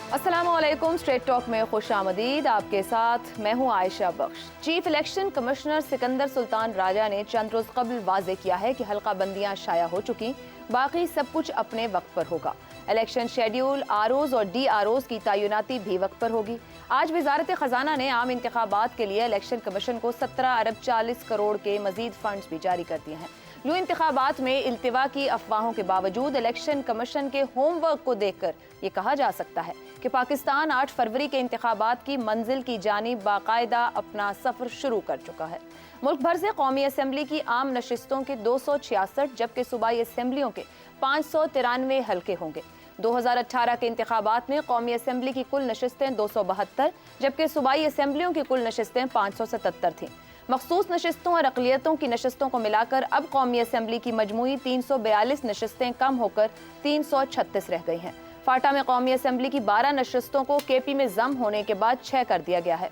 अस्सलामुअलैकुम, straight talk में खुश आमदीद। आपके साथ मैं हूं आयशा बख्श। Chief election commissioner Sikandar Sultan Raja ने चंद रोज कबल वाजे किया है कि हल्का बंदियां शाया हो चुकी, बाकी सब कुछ अपने वक्त पर होगा। इलेक्शन शेड्यूल, आरओज और डी आरओज की तैनाती भी वक्त पर होगी। आज वजारत खजाना ने आम इंतखाबात के लिए इलेक्शन कमीशन को 17 अरब 40 करोड़ के मजीद फंड्स भी जारी कर दिए हैं। यूं इंतखाबात में इल्तिवा की अफवाहों के बावजूद इलेक्शन कमीशन के होमवर्क को देखकर ये कहा जा सकता है कि पाकिस्तान 8 फरवरी के इंतखाबात की मंजिल की जानिब बाकायदा अपना सफर शुरू कर चुका है। मुल्क भर से कौमी असम्बली की आम नशिस्तों के 266 जबकि सूबाई असम्बलियों के 593 हल्के होंगे। 2018 के इंतखाबात में कौमी असम्बली की कुल नशिस्तें 272 जबकि सूबाई असम्बलियों की कुल नशिस्तें 577 थीं। मखसूस नशिस्तों और अक़लियतों की नशिस्तों को मिलाकर अब कौमी असम्बली की मजमूई 342 नशिस्तें कम होकर 336 रह गई हैं। फाटा में कौमी असम्बली की 12 नशिस्तों को केपी में जम होने के बाद 6 कर दिया गया है।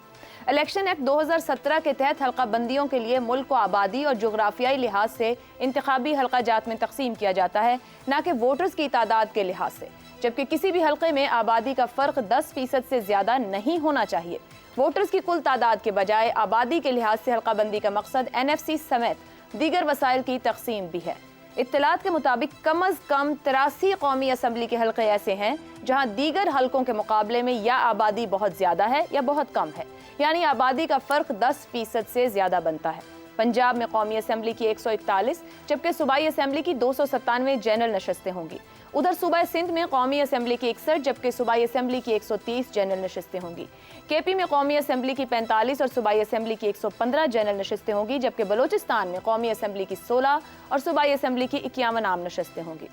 इलेक्शन एक्ट 2017 के तहत हल्का बंदियों के लिए मुल्क को आबादी और जोग्राफियाई लिहाज से इंतखाबी हल्का जात में तकसीम किया जाता है, न कि वोटर्स की तादाद के लिहाज से, जबकि किसी भी हल्के में आबादी का फ़र्क 10% से ज़्यादा नहीं होना चाहिए। वोटर्स की कुल तादाद के बजाय आबादी के लिहाज से हल्का बंदी का मकसद NFC समेत दीगर वसाइल की तकसीम भी है। इत्तलात के मुताबिक कम अज़ कम 83 कौमी असम्बली के हल्के ऐसे हैं जहां दीगर हल्कों के मुकाबले में या आबादी बहुत ज़्यादा है या बहुत कम है, यानी आबादी का फ़र्क 10% से ज़्यादा बनता है। पंजाब में कौमी असम्बली की 141 जबकि सूबाई असम्बली की 297 जनरल नशस्तें होंगी। उधर सूबा सिंध में कौमी असम्बली की 61 जबकि सूबाई असम्बली की 130 जनरल नशस्तें होंगी। केपी में कौमी असम्बली की 45 और सूबाई असम्बली की 115 जनरल नशस्तें होंगी, जबकि बलोचिस्तान में कौमी असम्बली की 16 और सूबाई असम्बली की 51 आम नशस्तें होंगी।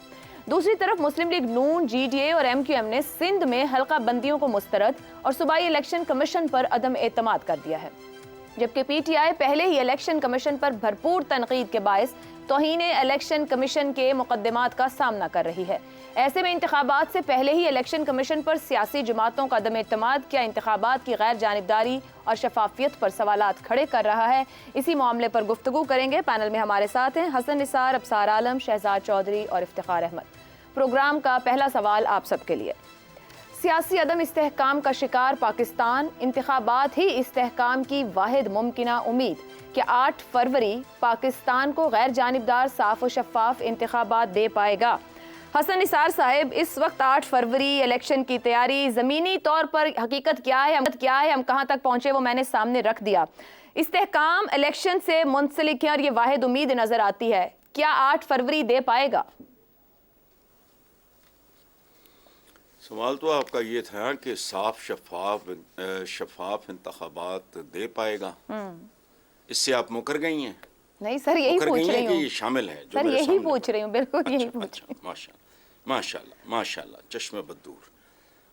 दूसरी तरफ मुस्लिम लीग नून, GDA और MQM ने सिंध में हल्का बंदियों को मुस्तरद और सूबाई इलेक्शन कमीशन पर अदम एतमाद कर दिया है, जबकि PTI पहले ही इलेक्शन कमीशन पर भरपूर तनकीद के बायस तौहीने इलेक्शन कमीशन के मुकदमात का सामना कर रही है। ऐसे में इंतखाबात से पहले ही इलेक्शन कमीशन पर सियासी जमातों का अदम एतमाद क्या इंतखाबात की गैर जानिबदारी और शफाफियत पर सवालात खड़े कर रहा है। इसी मामले पर गुफ्तगू करेंगे। पैनल में हमारे साथ हैं हसन निसार, अबसार आलम, शहजाद चौधरी और इफ्तिखार अहमद। प्रोग्राम का पहला सवाल आप सबके लिए। सियासी अदम इस्तेहकाम का शिकार पाकिस्तान, इंतखाबात ही इस्तेहकाम की वाहिद मुमकिना उम्मीद कि 8 फरवरी पाकिस्तान को गैर जानिबदार, साफ और शफाफ इंतखाबात दे पाएगा। हसन निसार साहब, इस वक्त 8 फरवरी इलेक्शन की तैयारी, ज़मीनी तौर पर हकीकत क्या है, हम कहाँ तक पहुँचे, वो मैंने सामने रख दिया। इस्तेहकाम इलेक्शन से मुंसलिक है और ये वाहिद उम्मीद नज़र आती है, क्या 8 फरवरी दे पाएगा? सवाल तो आपका ये था कि साफ शफाफ इंतखाबात दे पाएगा। इससे आप मुकर गई हैं? नहीं सर, यही पूछ रही हूँ। ये शामिल है जो सर, यही पूछ रही हूँ, बिल्कुल यही पूछ रही हूँ। माशाल्लाह माशाल्लाह, चश्मे बदूर,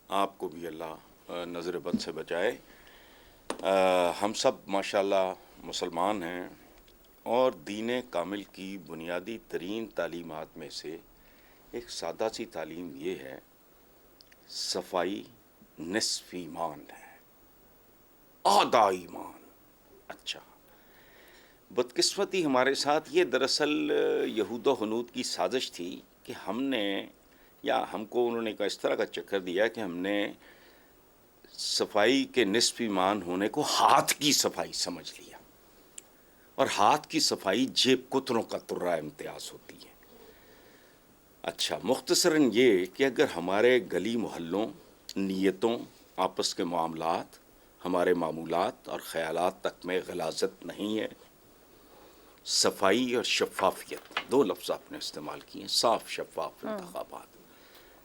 आपको भी अल्लाह नज़र बद से बचाए। हम सब माशाल्लाह मुसलमान हैं और दीन कामिल की बुनियादी तरीन तालीमात में से एक सादा सी तालीम ये है, सफाई निस्फ ईमान है, आधा ईमान। अच्छा, बदकिस्मती हमारे साथ ये दरअसल यहूद हनूद की साजिश थी कि हमने, या हमको उन्होंने का इस तरह का चक्कर दिया कि हमने सफाई के निस्फ ईमान होने को हाथ की सफाई समझ लिया, और हाथ की सफाई जेब कुतरों का तुर्रा इम्तियाज होती है। अच्छा, मुख्तसरन ये कि अगर हमारे गली मोहल्लों, नीयतों, आपस के मामलात, हमारे मामूलात और ख़यालात तक में गलाज़त नहीं है, सफाई और शफाफियत, 2 लफ्ज़ आपने इस्तेमाल किए, साफ शफाफ इंतखाबात,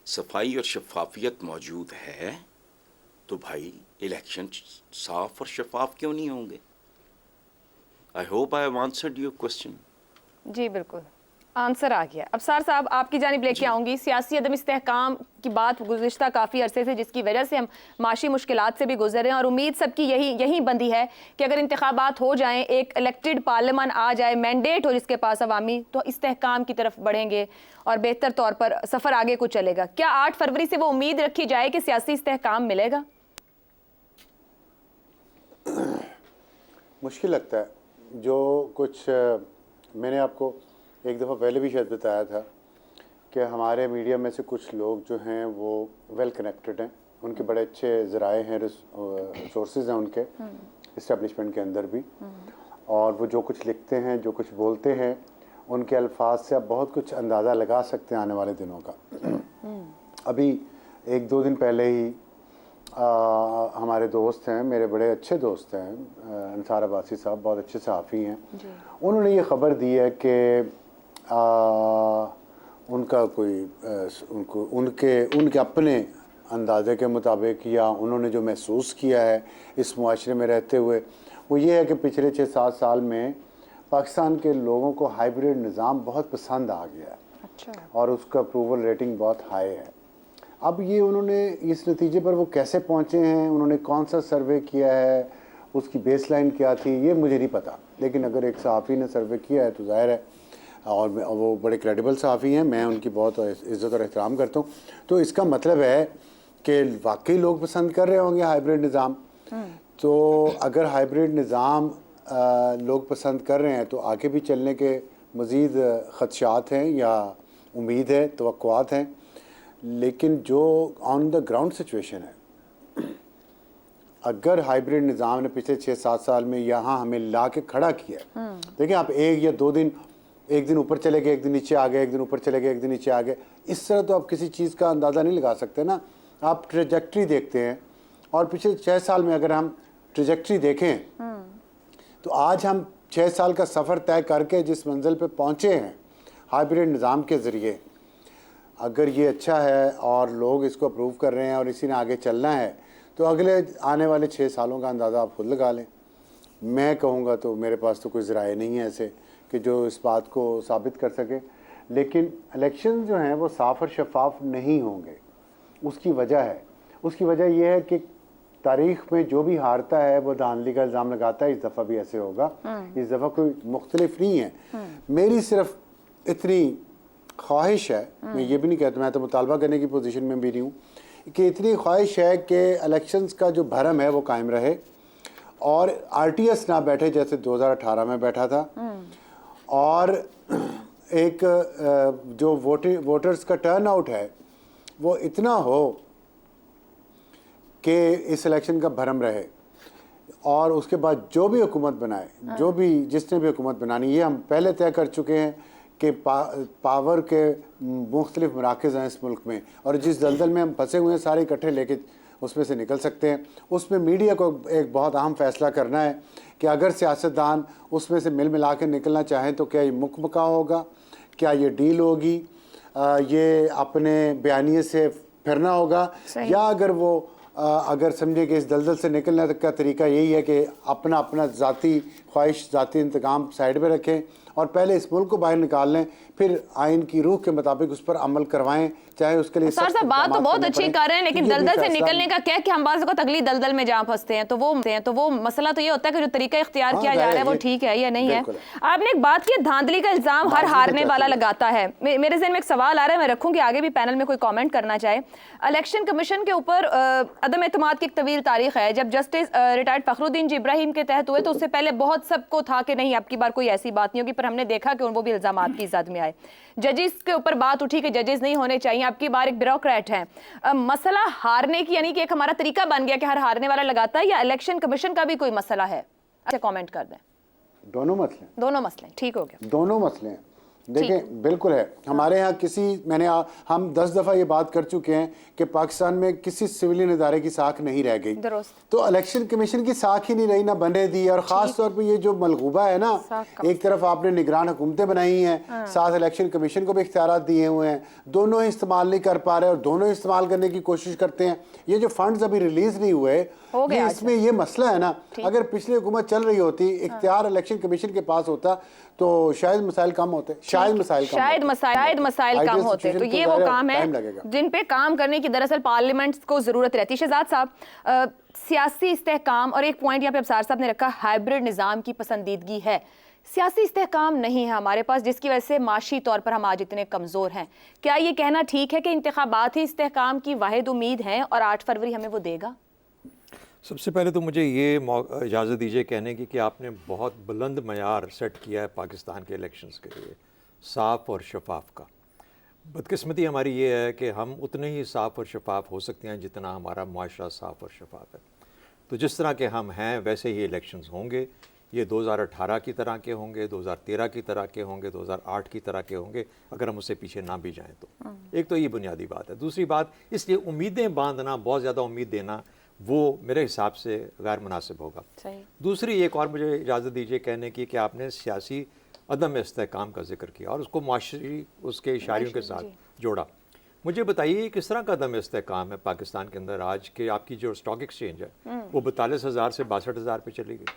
सफाई और शफाफियत मौजूद है तो भाई इलेक्शन साफ और शफाफ क्यों नहीं होंगे? I hope I have answered your question. जी बिल्कुल, आंसर आ गया। अबसार साहब, आपकी जानिब लेके आऊँगी। सियासी अदम इस्तेहकाम की बात गुज़िश्ता काफ़ी अरसे से, जिसकी वजह से हम माशी मुश्किलात से भी गुजर रहे हैं, और उम्मीद सबकी यही बंदी है कि अगर इंतखाबात हो जाएं, एक इलेक्टेड पार्लियामान आ जाए, मैंडेट हो जिसके पास अवामी, तो इस्तेहकाम की तरफ बढ़ेंगे और बेहतर तौर पर सफ़र आगे को चलेगा। क्या 8 फरवरी से वो उम्मीद रखी जाए कि सियासी इस्तेहकाम मिलेगा? मुश्किल लगता है। जो कुछ मैंने आपको एक दफ़ा पहले भी शायद बताया था कि हमारे मीडिया में से कुछ लोग जो हैं वो वेल कनेक्टेड हैं उनके बड़े अच्छे ज़राए हैं, रिसोर्सेज हैं उनके इस्टेब्लिशमेंट के अंदर भी, और वो जो कुछ लिखते हैं, जो कुछ बोलते हैं, उनके अल्फाज से आप बहुत कुछ अंदाज़ा लगा सकते हैं आने वाले दिनों का। अभी 1-2 दिन पहले ही हमारे दोस्त हैं, मेरे बड़े अच्छे दोस्त हैं, अंसार अब्बासी साहब बहुत अच्छे सहाफ़ी हैं, उन्होंने ये ख़बर दी है कि उनका कोई उनके अपने अंदाजे के मुताबिक या उन्होंने जो महसूस किया है इस मुआशरे में रहते हुए, वो ये है कि पिछले 6-7 साल में पाकिस्तान के लोगों को हाइब्रिड निज़ाम बहुत पसंद आ गया है। अच्छा। और उसका अप्रूवल रेटिंग बहुत हाई है। अब ये उन्होंने इस नतीजे पर वो कैसे पहुँचे हैं, उन्होंने कौन सा सर्वे किया है, उसकी बेसलाइन क्या थी, ये मुझे नहीं पता, लेकिन अगर एक सहाफ़ी ने सर्वे किया है तो ज़ाहिर है, और वो बड़े क्रेडिबल सहाफ़ी हैं, मैं उनकी बहुत इज़्ज़त और एहतराम करता हूँ, तो इसका मतलब है कि वाकई लोग पसंद कर रहे होंगे हाइब्रिड निज़ाम। तो अगर हाइब्रिड निज़ाम लोग पसंद कर रहे हैं तो आगे भी चलने के मज़ीद ख़दशात हैं या उम्मीद है, तवक्कुआत हैं, लेकिन जो ऑन द ग्राउंड सिचुएशन है, अगर हाइब्रिड निज़ाम ने पिछले 6-7 साल में यहाँ हमें ला के खड़ा किया है, देखिए आप 1 या 2 दिन, एक दिन ऊपर चले गए, एक दिन नीचे आ गए, एक दिन ऊपर चले गए, एक दिन नीचे आ गए, इस तरह तो आप किसी चीज़ का अंदाज़ा नहीं लगा सकते ना। आप ट्रेजेक्ट्री देखते हैं, और पिछले 6 साल में अगर हम ट्रेजेक्ट्री देखें तो आज हम 6 साल का सफ़र तय करके जिस मंजिल पे पहुँचे हैं हाइब्रिड निज़ाम के ज़रिए, अगर ये अच्छा है और लोग इसको अप्रूव कर रहे हैं और इसी ने आगे चलना है, तो अगले आने वाले 6 सालों का अंदाज़ा आप खुद लगा लें। मैं कहूँगा तो मेरे पास तो कोई ज़राए नहीं है ऐसे कि जो इस बात को साबित कर सके, लेकिन इलेक्शन जो हैं वो साफ़ और शफाफ नहीं होंगे। उसकी वजह यह है कि तारीख़ में जो भी हारता है वो धांधली का इल्ज़ाम लगाता है। इस दफ़ा भी ऐसे होगा, इस दफ़ा कोई मुख्तलिफ नहीं है। मेरी सिर्फ इतनी ख्वाहिश है, मैं ये भी नहीं कहता, मैं तो मुतालबा करने की पोजीशन में भी नहीं हूँ, कि इतनी ख्वाहिश है कि इलेक्शंस का जो भरम है वो कायम रहे और RTS ना बैठे जैसे 2018 में बैठा था, और एक जो वोटर्स का टर्न आउट है वो इतना हो कि इस इलेक्शन का भरम रहे, और उसके बाद जो भी हुकूमत बनाए, जिसने भी हुकूमत बनानी, ये हम पहले तय कर चुके हैं कि पावर के मुख्तलिफ मराकज़ हैं इस मुल्क में, और जिस दलदल में हम फंसे हुए हैं सारे इकट्ठे लेके उसमें से निकल सकते हैं। उसमें मीडिया को एक बहुत अहम फ़ैसला करना है कि अगर सियासतदान उसमें से मिल मिला के निकलना चाहें तो क्या ये मुकमका होगा, क्या ये डील होगी, ये अपने बयानिए से फिरना होगा, या अगर वो अगर समझे कि इस दलदल से निकलने का तरीका यही है कि अपना ज़ाती ख्वाहिश, ज़ाती इंतकाम साइड पे रखें और पहले इस मुल्क को बाहर निकाल लें, फिर आइन की रूह के मुताबिक उस पर अमल करवाएं, चाहे उसके लिए सर साहब बात तो बहुत अच्छी कर रहे हैं, लेकिन दलदल से निकलने का क्या कि हम बाज़ को अगली दलदल में जहाँ फंसते हैं, तो वो मसला तो ये होता है कि जो तरीका इख्तियार किया जा रहा है वो ठीक है या नहीं है। आपने एक बात की, धांधली का इल्ज़ाम हर हारने वाला लगाता है। मेरे ज़हन में एक सवाल आ रहा है, मैं रखूँगी, आगे भी पैनल में कोई कॉमेंट करना चाहे। इलेक्शन कमीशन के ऊपर अदम एतमाद की एक तवील तारीख है। जब जस्टिस रिटायर्ड फखरुद्दीन इब्राहिम के तहत हुए तो उससे पहले बहुत सबको था कि नहीं अब की बार कोई ऐसी बात नहीं होगी, पर हमने देखा कि वो भी इल्ज़ामात की ज़द में आए। जजेस के ऊपर बात उठी कि जजेस नहीं होने चाहिए, अब की बार एक ब्यूरोक्रेट हैं। मसला हारने की, यानी कि एक हमारा तरीका बन गया कि हर हारने वाला लगाता है, या इलेक्शन कमीशन का भी कोई मसला है? अच्छा कमेंट कर दें। दोनों मसले ठीक हो गया, दोनों मसले हैं। देखें, बिल्कुल है, हमारे यहाँ हम 10 दफ़ा ये बात कर चुके हैं कि पाकिस्तान में किसी सिविलियन इदारे की साख नहीं रह गई, तो इलेक्शन कमीशन की साख ही नहीं रही, ना बनने दी। और ख़ास तौर पे ये जो मलगूबा है ना, एक तरफ आपने निगरान हुकूमतें बनाई हैं, साथ इलेक्शन कमीशन को भी इख्तियारात दिए हुए हैं, दोनों ही इस्तेमाल नहीं कर पा रहे और दोनों इस्तेमाल करने की कोशिश करते हैं। ये जो फंड्स अभी रिलीज नहीं हुए, इसमें ये मसला है ना, अगर पिछली हुकूमत चल रही होती, इख्तियार इलेक्शन कमीशन के पास होता तो शायद मसाइल कम होते, शायद मसाइल कम होते। तो ये वो काम है जिन पे काम करने की दरअसल पार्लियामेंट को जरूरत रहती है। शहजाद साहब, सियासी इस्तेहकाम, और एक पॉइंट यहाँ पे अफसार साहब ने रखा, हाइब्रिड निज़ाम की पसंदीदगी है, सियासी इस्तेहकाम नहीं है हमारे पास, जिसकी वजह से माशी तौर पर हम आज इतने कमज़ोर हैं। क्या ये कहना ठीक है कि इंतखाबात ही इस्तेहकाम की वाहिद उम्मीद है और 8 फरवरी हमें वो देगा? सबसे पहले तो मुझे ये इजाज़त दीजिए कहने की कि आपने बहुत बुलंद मयार सेट किया है पाकिस्तान के इलेक्शंस के लिए, साफ़ और शफाफ का। बदकिस्मती हमारी ये है कि हम उतने ही साफ़ और शफाफ हो सकते हैं जितना हमारा मुआशरा साफ़ और शफाफ है। तो जिस तरह के हम हैं वैसे ही इलेक्शंस होंगे। ये 2018 की तरह के होंगे, 2013 की तरह के होंगे, 2008 की तरह के होंगे, अगर हम उससे पीछे ना भी जाएं तो। एक तो ये बुनियादी बात है। दूसरी बात, इसलिए उम्मीदें बांधना, बहुत ज़्यादा उम्मीद देना, वो मेरे हिसाब से गैर मुनासिब होगा। सही। दूसरी एक और मुझे इजाज़त दीजिए कहने की कि आपने सियासी अदम इस्तेहकाम का जिक्र किया और उसको माशरी उसके इशारियों के साथ जोड़ा। मुझे बताइए किस तरह का अदम इस्तेहकाम है पाकिस्तान के अंदर आज के? आपकी जो स्टॉक एक्सचेंज है वो 42,000 से 62,000 पे चली गई,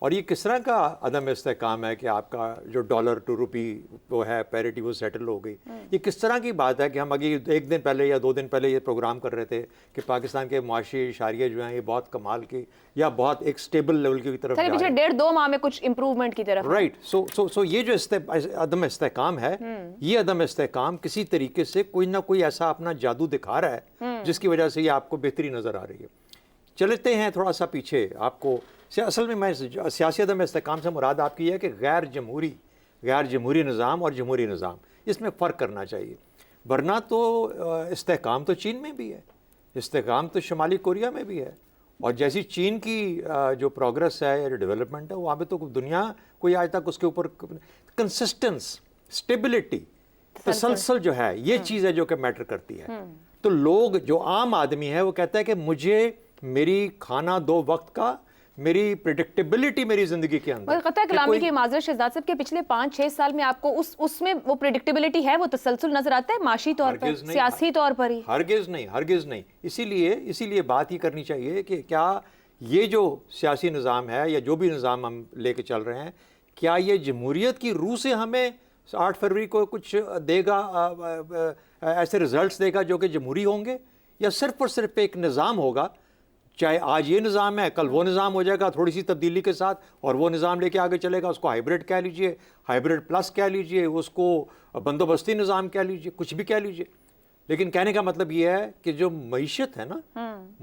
और ये किस तरह का अदम इस्तेहकाम है कि आपका जो डॉलर टू रुपी वो है पैरिटी वो सेटल हो गई? ये किस तरह की बात है कि हम अभी एक दिन पहले या 2 दिन पहले ये प्रोग्राम कर रहे थे कि पाकिस्तान के मुआशी इशारिये जो हैं ये बहुत कमाल की या बहुत एक स्टेबल लेवल की तरफ जा रहे हैं। पिछले 1.5-2 माह में कुछ इंप्रूवमेंट की तरफ। राइट। सो ये जो अदम इस्तेहकाम है, ये अदम इस्तेहकाम किसी तरीके से कोई ना कोई ऐसा अपना जादू दिखा रहा है जिसकी वजह से ये आपको बेहतरी नज़र आ रही है। चलते हैं थोड़ा सा पीछे। आपको असल में मैं सियासी अदम इस्तेहकाम से मुराद आपकी है कि गैर जमहूरी निज़ाम और जमहूरी निज़ाम, इसमें फ़र्क करना चाहिए। वरना तो इस्तेहकाम तो चीन में भी है, इस्तेहकाम तो शुमाली कोरिया में भी है, और जैसी चीन की जो प्रोग्रेस है या जो डेवलपमेंट है वहाँ पे तो दुनिया कोई आज तक उसके ऊपर कंसिस्टेंस, स्टेबिलिटी, तसलसल जो है ये चीज़ है जो कि मैटर करती है। तो लोग, जो आम आदमी है, वो कहता है कि मुझे मेरी खाना 2 वक्त का, मेरी प्रिडिक्टेबिलिटी मेरी जिंदगी के अंदर। कतई कलामी की माजरत शहजाद साहब के पिछले 5-6 साल में आपको उसमें वो प्रिडिक्टेबिलिटी है, वो तसलसल नजर आता है माशी तौर पर, सियासी तौर पर ही? हरगिज़ नहीं। इसीलिए बात ही करनी चाहिए कि क्या ये जो सियासी निज़ाम है या जो भी निज़ाम हम लेके चल रहे हैं, क्या ये जमहूरियत की रूह से हमें 8 फरवरी को कुछ देगा, ऐसे रिजल्ट्स देगा जो कि जमहूरी होंगे, या सिर्फ और सिर्फ एक निज़ाम होगा? चाहे आज ये निज़ाम है, कल वो निज़ाम हो जाएगा थोड़ी सी तब्दीली के साथ, और वो निज़ाम लेके आगे चलेगा। उसको हाइब्रिड कह लीजिए, हाइब्रिड प्लस कह लीजिए, उसको बंदोबस्ती निज़ाम कह लीजिए, कुछ भी कह लीजिए। लेकिन कहने का मतलब ये है कि जो मईशत है ना,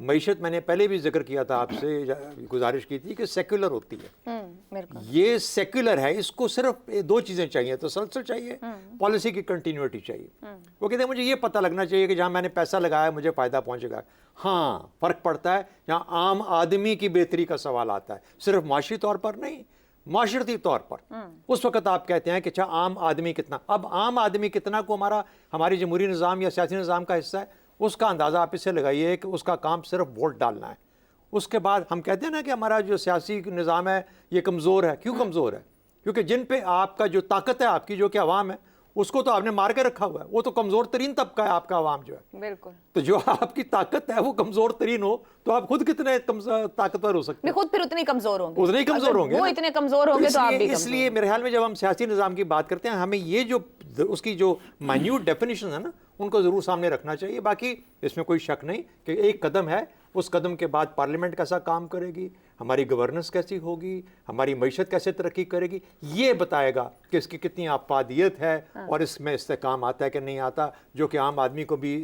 मईशत मैंने पहले भी जिक्र किया था आपसे, गुजारिश की थी कि सेक्युलर होती है। ये सेक्युलर है, इसको सिर्फ 2 चीज़ें चाहिए, तसलसल चाहिए, पॉलिसी की कंटिन्यूटी चाहिए। वो कहते हैं मुझे ये पता लगना चाहिए कि जहाँ मैंने पैसा लगाया मुझे फ़ायदा पहुँचेगा। हाँ, फ़र्क पड़ता है जहाँ आम आदमी की बेहतरी का सवाल आता है, सिर्फ माशी तौर पर नहीं, माशरती तौर पर। उस वक्त आप कहते हैं कि अच्छा आम आदमी कितना, अब आम आदमी कितना को हमारी जमहूरी निज़ाम या सियासी निज़ाम का हिस्सा है, उसका अंदाज़ा आप इससे लगाइए कि उसका काम सिर्फ वोट डालना है। उसके बाद हम कहते हैं ना कि हमारा जो सियासी निज़ाम है ये कमज़ोर है। क्यों कमज़ोर है? क्योंकि जिन पे आपका जो ताकत है आपकी, जो कि अवाम है, उसको तो आपने मार के रखा हुआ है। वो तो कमज़ोर तरीन तबका है आपका अवाम जो है। बिल्कुल। तो जो आपकी ताकत है वो कमज़ोर तरीन हो तो आप खुद कितने ताकतवर हो सकते हैं? खुद फिर उतने कमज़ोर होंगे, उतने ही कमज़ोर होंगे, वो इतने कमज़ोर होंगे तो आप भी। इसलिए मेरे ख्याल में जब हम सियासी निज़ाम की बात करते हैं, हमें ये जो उसकी जो माइन्यूट डेफिनेशन है ना, उनको ज़रूर सामने रखना चाहिए। बाकी इसमें कोई शक नहीं कि एक कदम है, उस कदम के बाद पार्लियामेंट कैसा काम करेगी, हमारी गवर्नेंस कैसी होगी, हमारी मईशत कैसे तरक्की करेगी, ये बताएगा कि इसकी कितनी आपादियत है और इसमें इस्तेहकाम आता है कि नहीं आता, जो कि आम आदमी को भी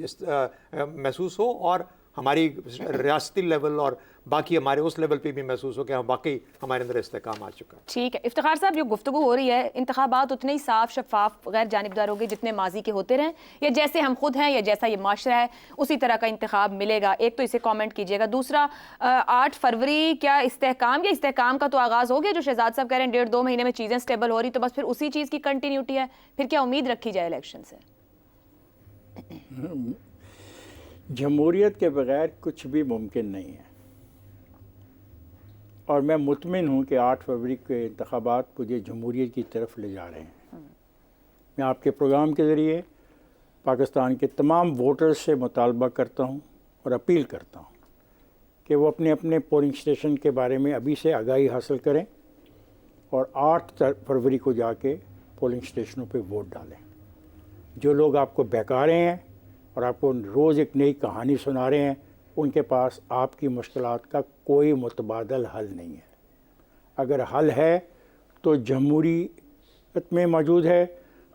महसूस हो और हमारी रियासती लेवल और बाकी हमारे उस लेवल पे भी महसूस हो कि हाँ वाकई हमारे अंदर इस्तेहकाम आ चुका है। ठीक है इफ्तिखार साहब, जो गुफ्तगू हो रही है, इंतखाबात उतने ही साफ शफाफ गैर जानिबदार होंगे जितने माजी के होते रहें, या जैसे हम खुद हैं या जैसा ये माशरा है उसी तरह का इंतखाब मिलेगा? एक तो इसे कमेंट कीजिएगा। दूसरा, 8 फरवरी क्या इस्तेहकाम या इस्तेहकाम का तो आगाज़ हो गया? जो शहजाद साहब कह रहे हैं 1.5-2 महीने में चीज़ें स्टेबल हो रही, तो बस फिर उसी चीज़ की कंटिन्यूटी है, फिर क्या उम्मीद रखी जाए इलेक्शन से? जमहूरियत के बगैर कुछ भी मुमकिन नहीं है, और मैं मुतमिन हूँ कि 8 फरवरी के इंतखाबात मुझे जमहूरियत की तरफ ले जा रहे हैं। मैं आपके प्रोग्राम के ज़रिए पाकिस्तान के तमाम वोटर्स से मुतालबा करता हूँ और अपील करता हूँ कि वो अपने अपने पोलिंग स्टेशन के बारे में अभी से आगाही हासिल करें और 8 फरवरी को जाके पोलिंग स्टेशनों पे वोट डालें। जो लोग आपको बहका रहे हैं और आपको रोज़ एक नई कहानी सुना रहे हैं, उनके पास आपकी मुश्किलात का कोई मुतबादल हल नहीं है। अगर हल है तो जमहूरियत में मौजूद है।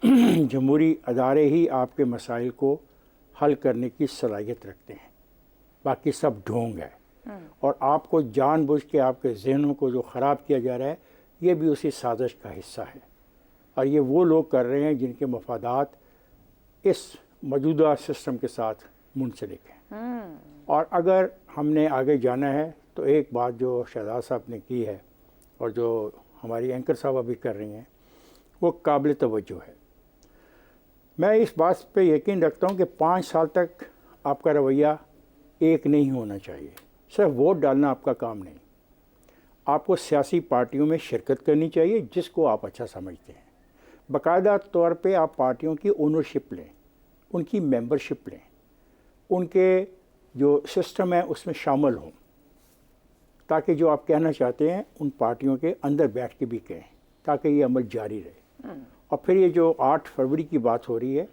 जमहूरी अदारे ही आपके मसाइल को हल करने की सलाहियत रखते हैं, बाकी सब ढोंग है। और आपको जानबूझ के आपके जहनों को जो ख़राब किया जा रहा है, ये भी उसी साजिश का हिस्सा है। और ये वो लोग कर रहे हैं जिनके मफादात इस मौजूदा सिस्टम के साथ मुंसलिक हैं। और अगर हमने आगे जाना है तो एक बात जो शहजाद साहब ने की है और जो हमारी एंकर साहब अभी कर रही हैं वो काबिल तवज्जो है। मैं इस बात पे यकीन रखता हूँ कि 5 साल तक आपका रवैया एक नहीं होना चाहिए। सिर्फ वोट डालना आपका काम नहीं, आपको सियासी पार्टियों में शिरकत करनी चाहिए जिसको आप अच्छा समझते हैं। बाकायदा तौर पे आप पार्टियों की ओनरशिप लें, उनकी मेंबरशिप लें, उनके जो सिस्टम है उसमें शामिल हों, ताकि जो आप कहना चाहते हैं उन पार्टियों के अंदर बैठ के भी कहें, ताकि ये अमल जारी रहे। और फिर ये जो 8 फरवरी की बात हो रही है,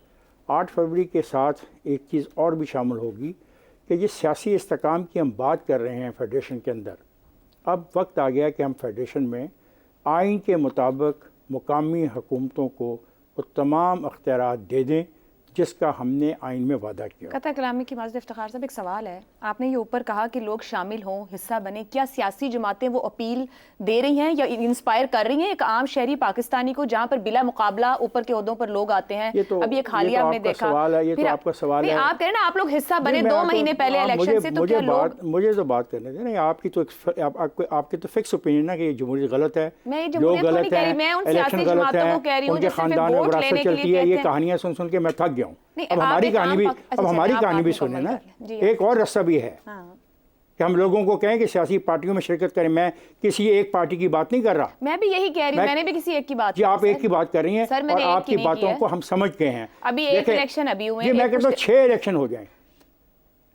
8 फरवरी के साथ एक चीज़ और भी शामिल होगी कि ये सियासी इस्तेकाम की हम बात कर रहे हैं फेडरेशन के अंदर। अब वक्त आ गया कि हम फेडरेशन में आइन के मुताबिक मुकामी हुकूमतों को वो तमाम अख्तियारात दे दें जिसका हमने आइन में वादा किया। कथा कलामी की माज़ इफ्तिखार साहब, एक सवाल है। आपने ये ऊपर कहा कि लोग शामिल हों, हिस्सा बने, क्या सियासी जमातें वो अपील दे रही हैं या इंस्पायर कर रही हैं एक आम शहरी पाकिस्तानी को, जहाँ पर बिला मुकाबला ऊपर के ओहदों पर लोग आते हैं? अभी एक हालिया आपने देखा, ये तो आपका सवाल है। आप कह रहे हैं ना आप लोग हिस्सा बने 2 महीने पहले इलेक्शन से, तो क्या लोग? मुझे तो बात करने दें ना, आपकी तो फिक्स ओपिनियन है कि जमहूरियत गलत है, लोग गलत है, इलेक्शन गलत है, उनके खानदान में विरासत चलती है। ये कहानियां सुन सुन के मैं थक गया हूँ। अब हमारी कहानी भी सुने ना। एक और रास्ता भी है कि हम लोगों को कहें कि सियासी पार्टियों में शिरकत करें। मैं किसी एक पार्टी की बात नहीं कर रहा, मैं भी यही कह रही हूं, मैंने भी किसी एक की बात जी आप एक की बात कर रही हैं सर, और आपकी बातों को हम समझ गए हैं। अभी एक इलेक्शन अभी हुए, मैं कहता हूँ 6 इलेक्शन हो जाएं,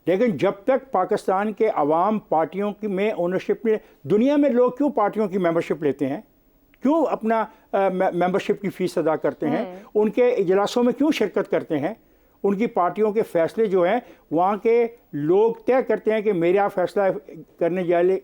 लेकिन जब तक पाकिस्तान के अवाम पार्टियों की में ओनरशिप में, दुनिया में लोग क्यों पार्टियों की मेंबरशिप लेते हैं, क्यों अपना मेंबरशिप की फ़ीस अदा करते हैं, उनके इजलासों में क्यों शिरकत करते हैं, उनकी पार्टियों के फैसले जो हैं वहाँ के लोग तय करते हैं कि मेरा फैसला करने के लिए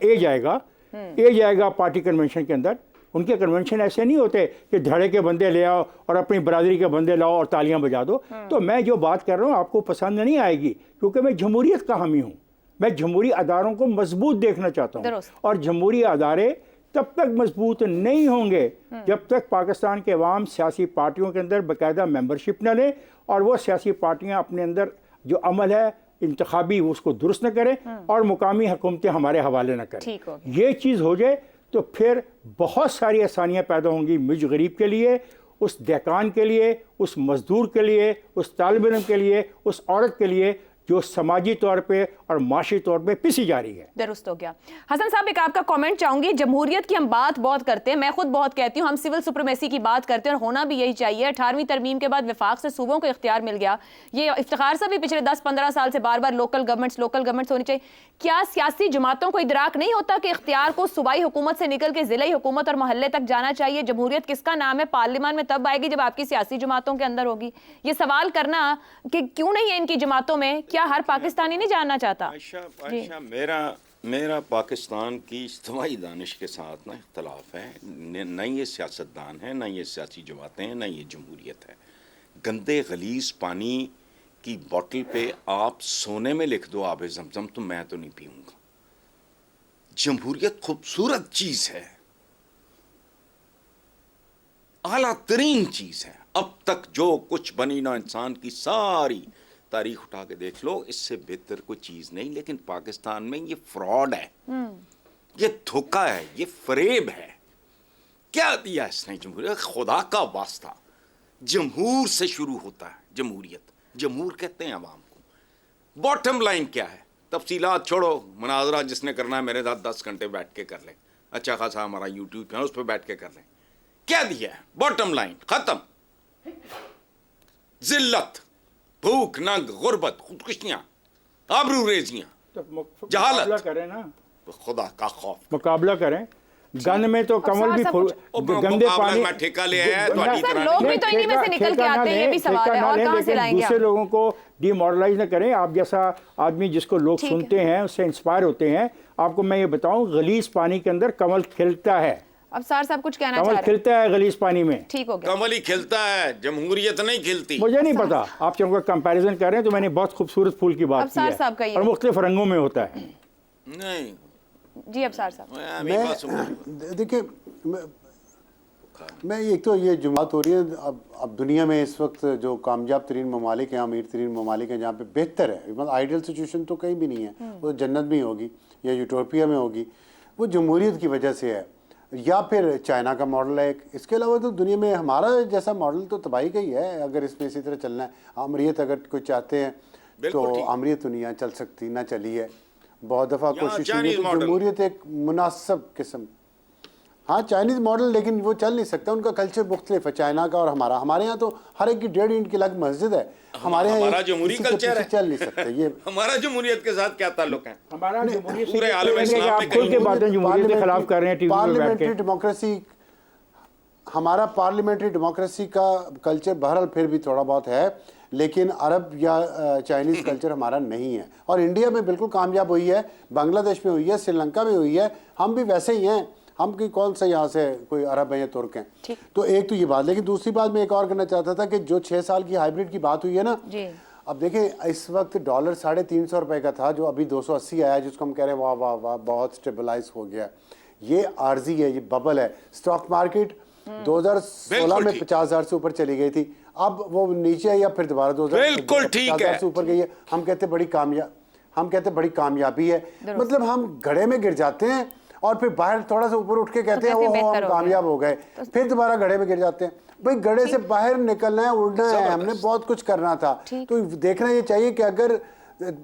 ए जाएगा पार्टी कन्वेंशन के अंदर। उनके कन्वेंशन ऐसे नहीं होते कि धड़े के बंदे ले आओ और अपनी बरादरी के बंदे लाओ और तालियां बजा दो। तो मैं जो बात कर रहा हूँ आपको पसंद नहीं आएगी, क्योंकि मैं जमहूरियत का हामी हूँ। मैं जमहूरी अदारों को मजबूत देखना चाहता हूँ, और जमहूरी अदारे तब तक मजबूत नहीं होंगे जब तक पाकिस्तान के अवाम सियासी पार्टियों के अंदर बाकायदा मेंबरशिप न लें और वो सियासी पार्टियां अपने अंदर जो अमल है इंतखाबी उसको दुरुस्त न करें और मुकामी हुकूमतें हमारे हवाले न करें। ये चीज़ हो जाए तो फिर बहुत सारी आसानियाँ पैदा होंगी मुझ गरीब के लिए, उस दहकान के लिए, उस मजदूर के लिए, उस तालिब इल्म के लिए, उस औरत के लिए जो समाजी तौर पे और माशी तौर पे पिसी जा रही है। दुरुस्त हो गया। हसन साहब, एक आपका कमेंट चाहूंगी। जमहूरियत की हम बात बहुत करते हैं, मैं खुद बहुत कहती हूँ, हम सिविल सुप्रीमेसी की बात करते हैं और होना भी यही चाहिए। 18वीं तरमीम के बाद वफाक से सूबों को इख्तियार मिल गया। ये इफ्तिखार साहब भी पिछले 10-15 साल से बार बार लोकल गवर्नमेंट्स होनी चाहिए। क्या सियासी जमातों को इदराक नहीं होता कि इख्तियार को सूबाई हुकूमत से निकल के ज़िलाई हुकूमत और मोहल्ले तक जाना चाहिए? जमहूरियत किसका नाम है? पार्लियामान में तब आएगी जब आपकी सियासी जमातों के अंदर होगी। ये सवाल करना कि क्यों नहीं है इनकी जमातों में, क्या हर पाकिस्तानी नहीं जानना चाहता? आयशा, मेरा पाकिस्तान की इज्तिमाई दानिश के साथ ना इख्तलाफ है। न ये सियासतदान है, न ये सियासी जमातें हैं, न ये जमहूरियत है। गंदे गलीज पानी की बोतल पे आप सोने में लिख दो आब ज़मज़म, तो मैं तो नहीं पीऊंगा। जमहूरियत खूबसूरत चीज़ है, आला तरीन चीज़ है। अब तक जो कुछ बनी ना इंसान की सारी तारीख उठा के देख लो, इससे बेहतर कोई चीज नहीं। लेकिन पाकिस्तान में ये फ्रॉड है, ये धोखा है, ये फरेब है। क्या दिया इसने जमहूरियत? खुदा का वास्ता, जमहूर से शुरू होता है जमहूरियत। जमहूर कहते हैं अवाम को। बॉटम लाइन क्या है? तफसीलात छोड़ो, मुनाजरा जिसने करना है मेरे साथ 10 घंटे बैठ के कर ले, अच्छा खासा हमारा यूट्यूब है उस पर बैठ के कर ले। क्या दिया है? बॉटम लाइन खत्म। जिल्लत, भूख, नंग, गुर्बत, खुदकुशियां, आबरूरेजियां, जहालत करें ना, खुदा का खौफ। मुकाबला करें। गन में तो कमल भी गंदे पानी में ठेका ले आया है। लोग भी तो इन्हीं में से निकल के आते हैं, ये भी सवाल है। और कहां से लाएंगे? दूसरे लोगों को डिमोरलाइज न करें। आप जैसा आदमी जिसको लोग सुनते हैं उससे इंस्पायर होते हैं। आपको मैं ये बताऊं, गलीज पानी के अंदर कमल खिलता है। अब साहब कुछ कहना चाह रहे हैं? कमल खिलता है गलीज पानी में। ठीक हो गया। कमल ही खिलता है, जमहूरियत नहीं खिलती। मुझे नहीं पता, आप जब कंपैरिजन कर रहे हैं तो मैंने बहुत खूबसूरत फूल की बात की है और मुख्तलिफ रंगों में होता है। नहीं जी, अब साहब देखिए, ہوتا ہے. میں ایک تو یہ جو بات ہو رہی ہے اب دنیا میں اس وقت جو کامیاب ترین ممالک ہیں, امیر ترین ممالک ہیں, جہاں پہ بہتر ہے, مطلب آئیڈیل سچویشن تو کہیں بھی نہیں ہے, وہ جنت میں ہوگی یا یوٹوپیا میں ہوگی, وہ جمہوریت کی وجہ سے ہے, یا پھر چائنا کا ماڈل ہے ایک. اس کے علاوہ تو دنیا میں ہمارا جیسا ماڈل تو تباہی کا ہی ہے اگر اس میں اسی طرح چلنا ہے. آمریت اگر کوئی چاہتے ہیں تو آمریت تو نہیں یہاں چل سکتی, نہ چلی ہے. بہت دفعہ کوشش ہوئی ہے, جمہوریت ایک مناسب قسم, ہاں چائنیز ماڈل, لیکن وہ چل نہیں سکتا, ان کا کلچر مختلف ہے چائنا کا اور ہمارا. ہمارے یہاں تو ہر ایک کی 1.5 اینٹ کی الگ مسجد ہے, ہمارا جمہوری کلچر ہے, چل نہیں سکتا. یہ ہمارا جمہوریت کے ساتھ کیا تعلق ہے؟ ہمارا پورے عالم اسلام میں کھل کے باتیں جمہوریت کے خلاف کر رہے ہیں ٹی وی میں بیٹھ کے. پارلیمنٹری ڈیموکریسی, ہمارا پارلیمنٹری ڈیموکریسی کا کلچر بہرحال پھر بھی تھوڑا بہت ہے, لیکن عرب یا چائنیز کلچر ہمارا نہیں ہے. اور انڈیا میں بالکل کامیاب ہوئی ہے, بنگلہ دیش میں ہوئی ہے, سری لنکا میں ہوئی ہے, ہم بھی ویسے ہی ہیں. ہم کی کون سا یہاں سے کوئی عرب ہیں یا ترک ہیں. تو ایک تو یہ بات, لیکن دوسری بات میں ایک اور کرنا چاہتا تھا کہ جو 6 سال کی ہائیبریڈ کی بات ہوئی ہے نا, اب دیکھیں اس وقت ڈالر 350 روپے کا تھا جو ابھی 280 آیا, جس کو ہم کہہ رہے ہیں واہ واہ واہ بہت سٹیبلائز ہو گیا. یہ عارضی ہے, یہ ببل ہے. اسٹاک مارکیٹ 2016 میں 50,000 سے اوپر چلی گئی تھی, اب وہ نیچے ہے یا پھر دوبارہ 2050,000 سے اوپر گئی ہے. ہم کہتے بڑی کامیابی ہے, مطلب ہم گڑھے میں گر جاتے ہیں اور پھر باہر تھوڑا سا اوپر اٹھ کے کہتے ہیں وہ ہم کامیاب ہو گئے, پھر دوبارہ گڑھے میں گر جاتے ہیں. بھئی گڑھے سے باہر نکلنا ہے, اڑنا ہے, ہم نے بہت کچھ کرنا تھا. تو دیکھنا یہ چاہیے کہ اگر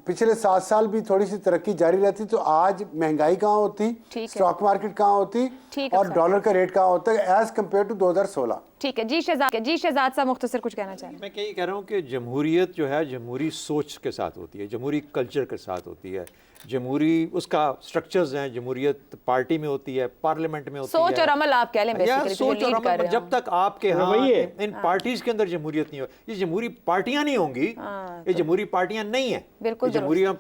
پچھلے 7 سال بھی تھوڑی سی ترقی جاری رہتی تو آج مہنگائی کہاں ہوتی, سٹاک مارکیٹ کہاں ہوتی, اور ڈالر کا ریٹ کہاں ہوتا ہے ایز کمپیئر ٹو 2016. ٹھیک ہے جی شہزاد صاحب مختصر کچھ کہنا چاہیں. میں کہہ رہا ہوں کہ جمہوریت جو ہے جمہوری سوچ کے ساتھ ہوتی ہے, جمہوری کلچر کے ساتھ ہوتی ہے. جمہوری اس کا سٹرکچرز ہیں, جمہوریت پارٹی میں ہوتی ہے, پارلیمنٹ میں ہوتی ہے. سوچ اور عمل آپ کہہ لیں بیسیکلی, سوچ اور عمل, جب تک آپ کے ہاں ان پارٹیز کے اندر جمہوریت نہیں ہو, یہ جمہوری پارٹیاں نہیں ہوں گی, یہ جمہوری پارٹیاں نہیں ہیں. بالکل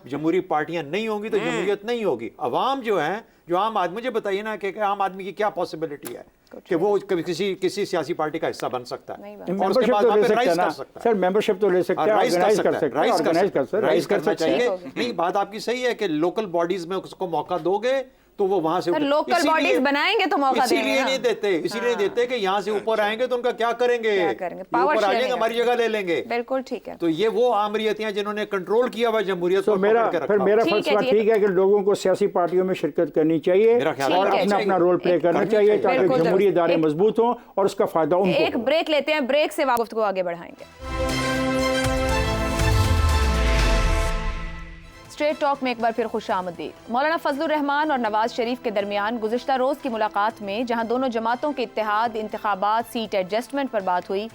جمہوری پارٹیاں نہیں ہوں گی تو جمہوریت نہیں ہوگی. عوام جو ہیں, جو عام آدمی, مجھے بتائیے نا کہ عام آدمی کی کیا پاسبلٹی ہے کہ وہ کسی سیاسی پارٹی کا حصہ بن سکتا ہے, اور اس کے بعد وہاں پہ رائز کر سکتا ہے. سر ممبرشپ تو لے سکتا ہے, آرگنائز کر سکتا ہے. نہیں, بات آپ کی صحیح ہے کہ لوکل باڈیز میں اس کو موقع دو گے تو وہ وہاں سے لوکل باڈیز بنائیں گے تو موقع دیں گے. اسی لیے نہیں دیتے کہ یہاں سے اوپر آئیں گے تو ان کا کیا کریں گے, اوپر آ جائیں گے ہماری جگہ لے لیں گے. بالکل ٹھیک ہے. تو یہ وہ آمریت ہیں جنہوں نے کنٹرول کیا ہوا جمہوریت کو پکڑ کے رکھا. پھر میرا فلسفہ ٹھیک ہے کہ لوگوں کو سیاسی پارٹیوں میں شرکت کرنی چاہیے اور اپنا رول پلے کرنا چاہیے تاکہ جمہوری ادارے مضبوط ہوں اور اس کا فائدہ ان کو. ایک بریک لیتے ہیں, بریک سے گفتگو آگے بڑھائیں گے. اسٹریٹ ٹاک میں ایک بار پھر خوش آمدید. مولانا فضل الرحمان اور نواز شریف کے درمیان گزشتہ روز کی ملاقات میں جہاں دونوں جماعتوں کے اتحاد, انتخابات, سیٹ ایڈجسٹمنٹ پر بات ہوئی,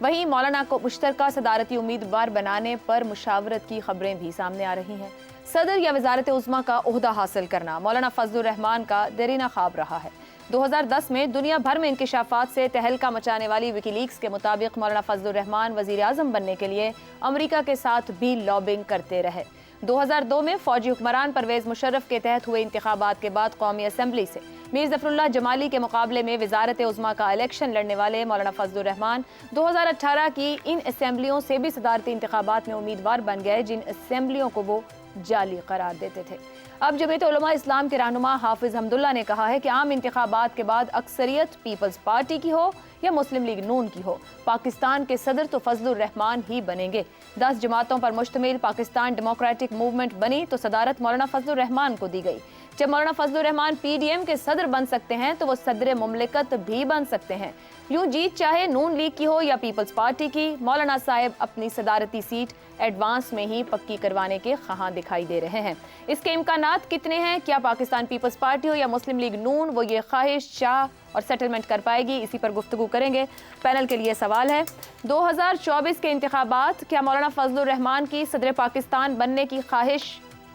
وہیں مولانا کو مشترکہ صدارتی امیدوار بنانے پر مشاورت کی خبریں بھی سامنے آ رہی ہیں. صدر یا وزارت عظمیٰ کا عہدہ حاصل کرنا مولانا فضل الرحمان کا دیرینہ خواب رہا ہے. 2010 میں دنیا بھر میں انکشافات سے تہلکہ مچانے والی وکی لیکس کے مطابق مولانا فضل الرحمان وزیر اعظم بننے کے لیے امریکہ کے ساتھ بھی لابنگ کرتے رہے. 2002 میں فوجی حکمران پرویز مشرف کے تحت ہوئے انتخابات کے بعد قومی اسمبلی سے میر ظفر اللہ جمالی کے مقابلے میں وزارت عظمیٰ کا الیکشن لڑنے والے مولانا فضل الرحمان 2018 کی ان اسمبلیوں سے بھی صدارتی انتخابات میں امیدوار بن گئے جن اسمبلیوں کو وہ جعلی قرار دیتے تھے. اب جمعیت علماء اسلام کے رہنما حافظ حمداللہ نے کہا ہے کہ عام انتخابات کے بعد اکثریت پیپلز پارٹی کی ہو یا مسلم لیگ نون کی ہو, پاکستان کے صدر تو فضل الرحمان ہی بنیں گے. 10 جماعتوں پر مشتمل پاکستان ڈیموکریٹک موومنٹ بنی تو صدارت مولانا فضل الرحمان کو دی گئی. جب مولانا فضل الرحمان پی ڈی ایم کے صدر بن سکتے ہیں تو وہ صدر مملکت بھی بن سکتے ہیں. یوں جیت چاہے نون لیگ کی ہو یا پیپلز پارٹی کی, مولانا صاحب اپنی صدارتی سیٹ ایڈوانس میں ہی پکی کروانے کے خواہاں دکھائی دے رہے ہیں. اس کے امکانات کتنے ہیں؟ کیا پاکستان پیپلز پارٹی ہو یا مسلم لیگ نون وہ یہ خواہش چاہ اور سیٹلمنٹ کر پائے گی؟ اسی پر گفتگو کریں گے. پینل کے لیے سوال ہے, 2024 کے انتخابات کیا مولانا فضل الرحمان کی صدر پاکستان بننے کی خواہش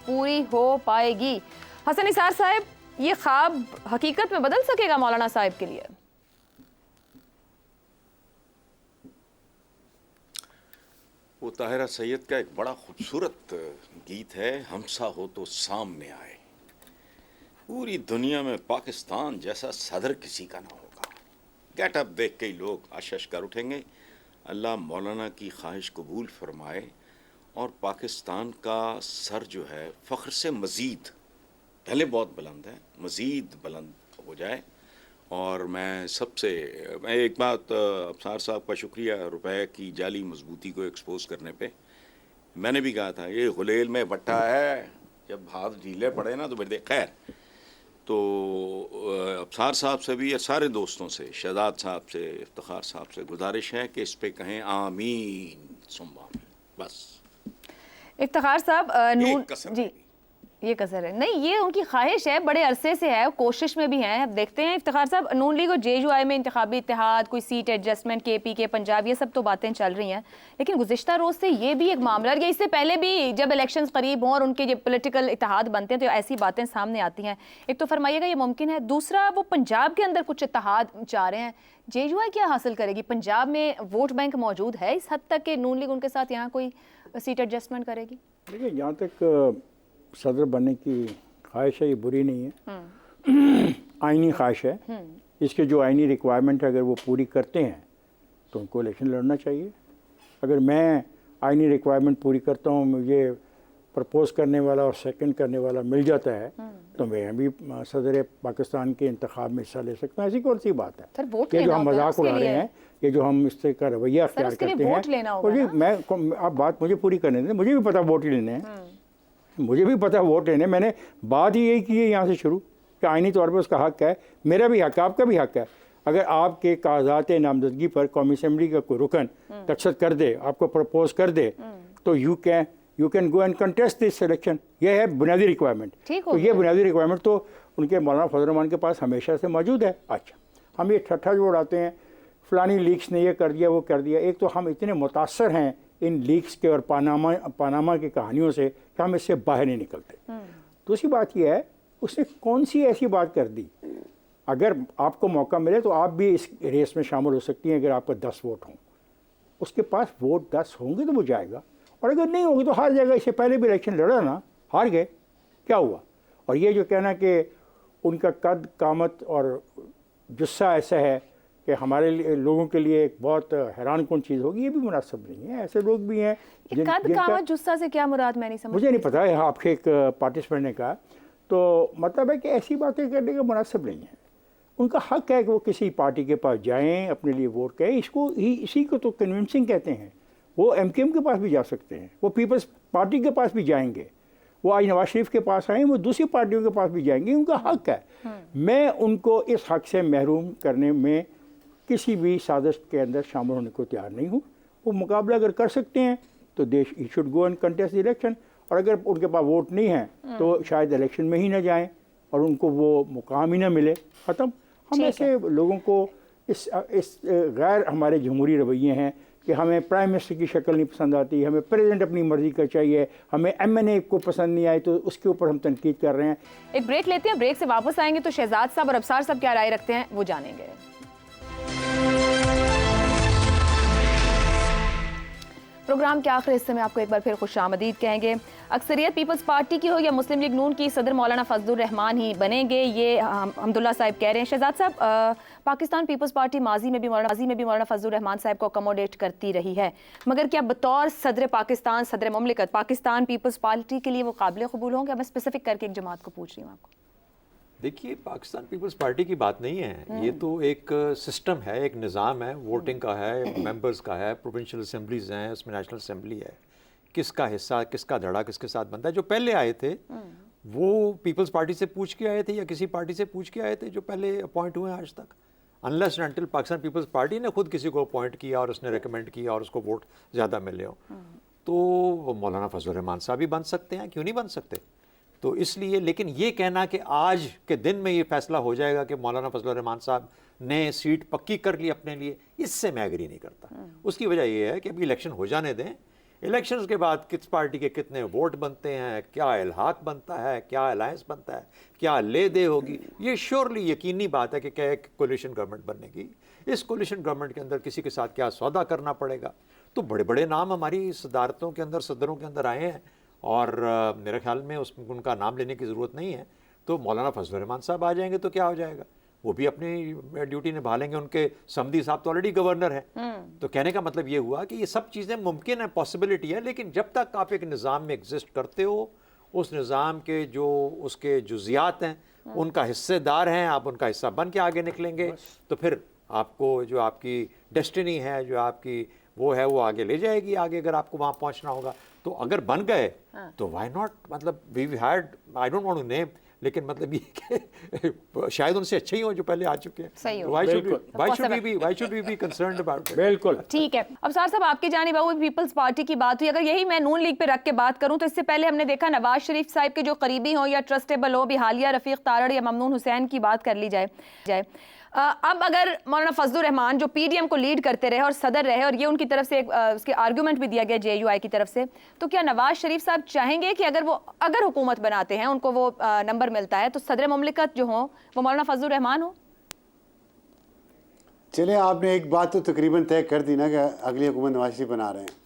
پوری ہو پائے گی؟ حسن نثار صاحب, یہ خواب حقیقت میں بدل سکے گا مولانا صاحب کے لیے؟ وہ طاہرہ سید کا ایک بڑا خوبصورت گیت ہے, ہمسا ہو تو سامنے آئے. پوری دنیا میں پاکستان جیسا صدر کسی کا نہ ہوگا. گیٹ اپ دیکھ کے ہی لوگ آشش کر اٹھیں گے. اللہ مولانا کی خواہش قبول فرمائے اور پاکستان کا سر جو ہے فخر سے مزید, پہلے بہت بلند ہے, مزید بلند ہو جائے اور میں ایک بات ابصار صاحب کا شکریہ روپے کی جعلی مضبوطی کو ایکسپوز کرنے پہ. میں نے بھی کہا تھا یہ غلیل میں بٹا ہے, جب ہاتھ ڈھیلے پڑے نا تو پھر خیر. تو ابصار صاحب سے بھی سارے دوستوں سے, شہزاد صاحب سے, افتخار صاحب سے گزارش ہے کہ اس پہ کہیں آمین ثم آمین. بس افتخار صاحب نون ایک کسر جی یہ کسر ہے نہیں, یہ ان کی خواہش ہے, بڑے عرصے سے ہے, کوشش میں بھی ہیں. اب دیکھتے ہیں افتخار صاحب, نون لیگ اور جے یو آئی میں انتخابی اتحاد, کوئی سیٹ ایڈجسٹمنٹ, کے پی کے پنجاب, یہ سب تو باتیں چل رہی ہیں, لیکن گزشتہ روز سے یہ بھی ایک معاملہ, یا اس سے پہلے بھی جب الیکشنز قریب ہوں اور ان کے یہ پولیٹیکل اتحاد بنتے ہیں تو ایسی باتیں سامنے آتی ہیں. ایک تو فرمائیے گا یہ ممکن ہے, دوسرا وہ پنجاب کے اندر کچھ اتحاد چاہ رہے ہیں, جے یو آئی کیا حاصل کرے گی؟ پنجاب میں ووٹ بینک موجود ہے اس حد تک کہ نون لیگ ان کے ساتھ یہاں کوئی سیٹ ایڈجسٹمنٹ کرے گی؟ دیکھیے جہاں تک صدر بننے کی خواہش ہے یہ بری نہیں ہے, آئینی خواہش ہے. اس کے جو آئینی ریکوائرمنٹ ہے اگر وہ پوری کرتے ہیں تو ان کو الیکشن لڑنا چاہیے. اگر میں آئینی ریکوائرمنٹ پوری کرتا ہوں, مجھے پرپوز کرنے والا اور سیکنڈ کرنے والا مل جاتا ہے تو میں بھی صدر پاکستان کے انتخاب میں حصہ لے سکتا ہوں. ایسی کون سی بات ہے کہ جو ہم مذاق اڑا رہے ہیں, یہ جو ہم اس طرح کا رویہ اختیار کرتے ہیں. میں آپ بات مجھے پوری کرنے دیں, مجھے بھی پتا ووٹ لینے ہیں, مجھے بھی پتا ووٹ لینے. میں نے بات ہی یہی کی ہے یہاں سے شروع کہ آئینی طور پر اس کا حق ہے, میرا بھی حق ہے, آپ کا بھی حق ہے. اگر آپ کے کاغذات نامزدگی پر قومی اسمبلی کا کوئی رکن دستخط کر دے, آپ کو پرپوز کر دے, تو you can go and contest this selection. یہ ہے بنیادی ریکوائرمنٹ. تو یہ بنیادی ریکوائرمنٹ تو ان کے مولانا فضل الرحمان کے پاس ہمیشہ سے موجود ہے. اچھا, ہم یہ ٹھٹھا جوڑ آتے ہیں فلانی لیکس نے یہ کر دیا وہ کر دیا. ایک تو ہم اتنے متاثر ہیں ان لیکس کے اور پاناما کی کہانیوں سے کہ ہم اس سے باہر نہیں نکلتے. دوسری بات یہ ہے اس نے کون سی ایسی بات کر دی, اگر آپ کو موقع ملے تو آپ بھی اس ریس میں شامل ہو سکتی ہیں. اگر آپ کو 10 ووٹ ہوں, اس کے پاس ووٹ 10 ہوں گے تو وہ جائے گا, اور اگر نہیں ہوگی تو ہار جائے گا. اس سے پہلے بھی الیکشن لڑا نا, ہار گئے, کیا ہوا؟ اور یہ جو کہنا کہ ان کا قد قامت اور جسہ ایسا ہے کہ ہمارے لوگوں کے لیے ایک بہت حیران کن چیز ہوگی, یہ بھی مناسب نہیں ہے. ایسے لوگ بھی ہیں قد قامت جسہ سے کیا مراد میں نہیں سمجھ, مجھے نہیں پتا ہے, آپ کے ایک پارٹیسپینٹ نے کہا, تو مطلب ہے کہ ایسی باتیں کرنے کا مناسب نہیں ہے. ان کا حق ہے کہ وہ کسی پارٹی کے پاس جائیں, اپنے لیے ووٹ کریں. اسی کو تو کنونسنگ کہتے ہیں. وہ ایم کیو ایم کے پاس بھی جا سکتے ہیں, وہ پیپلز پارٹی کے پاس بھی جائیں گے, وہ آج نواز شریف کے پاس آئیں, وہ دوسری پارٹیوں کے پاس بھی جائیں گے. ان کا حق ہے. میں ان کو اس حق سے محروم کرنے میں کسی بھی سازش کے اندر شامل ہونے کو تیار نہیں ہوں. وہ مقابلہ اگر کر سکتے ہیں تو he should go and contest the election, اور اگر ان کے پاس ووٹ نہیں ہیں تو شاید الیکشن میں ہی نہ جائیں اور ان کو وہ مقام ہی نہ ملے. ختم. ہم ایسے لوگوں کو اس غیر ہمارے جمہوری رویے ہیں کہ ہمیں پرائم منسٹر کی شکل نہیں پسند آتی, ہمیں پریزیڈنٹ اپنی مرضی کا چاہیے, ہمیں ایم این اے کو پسند نہیں آئے تو اس کے اوپر ہم تنقید کر رہے ہیں. ایک بریک لیتے ہیں, بریک سے واپس آئیں گے تو شہزاد صاحب اور ابصار صاحب کیا رائے رکھتے ہیں وہ جانیں گے. پروگرام کے آخری حصے میں آپ کو ایک بار پھر خوش آمدید کہیں گے. اکثریت پیپلز پارٹی کی ہو یا مسلم لیگ نون کی, صدر مولانا فضل الرحمان ہی بنیں گے, یہ حمداللہ صاحب کہہ رہے ہیں. شہزاد صاحب, پاکستان پیپلز پارٹی ماضی میں بھی مولانا فضل الرحمان صاحب کو اکوموڈیٹ کرتی رہی ہے, مگر کیا بطور صدر پاکستان, صدر مملکت, پاکستان پیپلز پارٹی کے لیے وہ قابل قبول ہوں گے؟ میں اسپیسیفک کر کے ایک جماعت کو پوچھ رہی ہوں آپ کو. دیکھیے, پاکستان پیپلز پارٹی کی بات نہیں ہے, یہ تو ایک سسٹم ہے, ایک نظام ہے, ووٹنگ کا ہے, ممبرز کا ہے, پروونشل اسمبلیز ہیں, اس میں نیشنل اسمبلی ہے, کس کا حصہ, کس کا دھڑا کس کے ساتھ بنتا ہے. جو پہلے آئے تھے وہ پیپلز پارٹی سے پوچھ کے آئے تھے یا کسی پارٹی سے پوچھ کے آئے تھے جو پہلے اپوائنٹ ہوئے ہیں آج تک, unless and until Pakistan Peoples Party نے خود کسی کو اپوائنٹ کیا اور اس نے ریکمینڈ کیا اور اس کو ووٹ زیادہ ملے ہوں. تو مولانا فضل الرحمان صاحب بھی بن سکتے ہیں, کیوں نہیں بن سکتے. تو اس لیے, لیکن یہ کہنا کہ آج کے دن میں یہ فیصلہ ہو جائے گا کہ مولانا فضل الرحمان صاحب نے سیٹ پکی کر لی اپنے لیے, اس سے میں ایگری نہیں کرتا. اس کی وجہ یہ ہے کہ ابھی الیکشن ہو جانے دیں, الیکشنز کے بعد کس پارٹی کے کتنے ووٹ بنتے ہیں, کیا الحاق بنتا ہے, کیا الائنس بنتا ہے, کیا لے دے ہوگی, یہ شیورلی یقینی بات ہے کہ ایک کولیشن گورنمنٹ بننے کی. اس کولیشن گورنمنٹ کے اندر کسی کے ساتھ کیا سودا کرنا پڑے گا. تو بڑے بڑے نام ہماری صدارتوں کے اندر, صدروں کے اندر آئے ہیں, اور میرے خیال میں ان کا نام لینے کی ضرورت نہیں ہے. تو مولانا فضل الرحمان صاحب آ جائیں گے تو کیا ہو جائے گا, وہ بھی اپنی ڈیوٹی نبھا لیں گے. ان کے سمدی صاحب تو آلریڈی گورنر ہیں. تو کہنے کا مطلب یہ ہوا کہ یہ سب چیزیں ممکن ہیں, پاسبلٹی ہے, لیکن جب تک آپ ایک نظام میں ایگزسٹ کرتے ہو اس نظام کے جو اس کے جزیات ہیں ان کا حصے دار ہیں، آپ ان کا حصہ بن کے آگے نکلیں گے تو پھر آپ کو جو آپ کی ڈیسٹنی ہے، جو آپ کی وہ ہے، وہ آگے لے جائے گی آگے، اگر آپ کو وہاں پہنچنا ہوگا تو اگر بن گئے تو وائی ناٹ، مطلب we had, I don't want to name, لیکن مطلب یہ کہ شاید ان سے اچھے ہی ہوں جو پہلے آ چکے ہیں. صحیح ہو. Why should we be concerned about it? بالکل ٹھیک ہے. اب سار صاحب آپ کی جانب آؤ، پیپلز پارٹی کی بات ہوئی، اگر یہی میں نون لیگ پہ رکھ کے بات کروں تو اس سے پہلے ہم نے دیکھا نواز شریف صاحب کے جو قریبی ہوں یا ٹرسٹیبل ہو، بھی حالیہ رفیق تارڑ یا ممنون حسین کی بات کر لی جائے. اب اگر مولانا فضل الرحمان جو پی ڈی ایم کو لیڈ کرتے رہے اور صدر رہے، اور یہ ان کی طرف سے اس کے آرگومنٹ بھی دیا گیا جے یو آئی کی طرف سے، تو کیا نواز شریف صاحب چاہیں گے کہ اگر حکومت بناتے ہیں، ان کو وہ نمبر ملتا ہے، تو صدر مملکت جو ہوں وہ مولانا فضل الرحمان ہوں؟ چلیں، آپ نے ایک بات تو تقریباً طے کر دی نا کہ اگلی حکومت نواز شریف بنا رہے ہیں،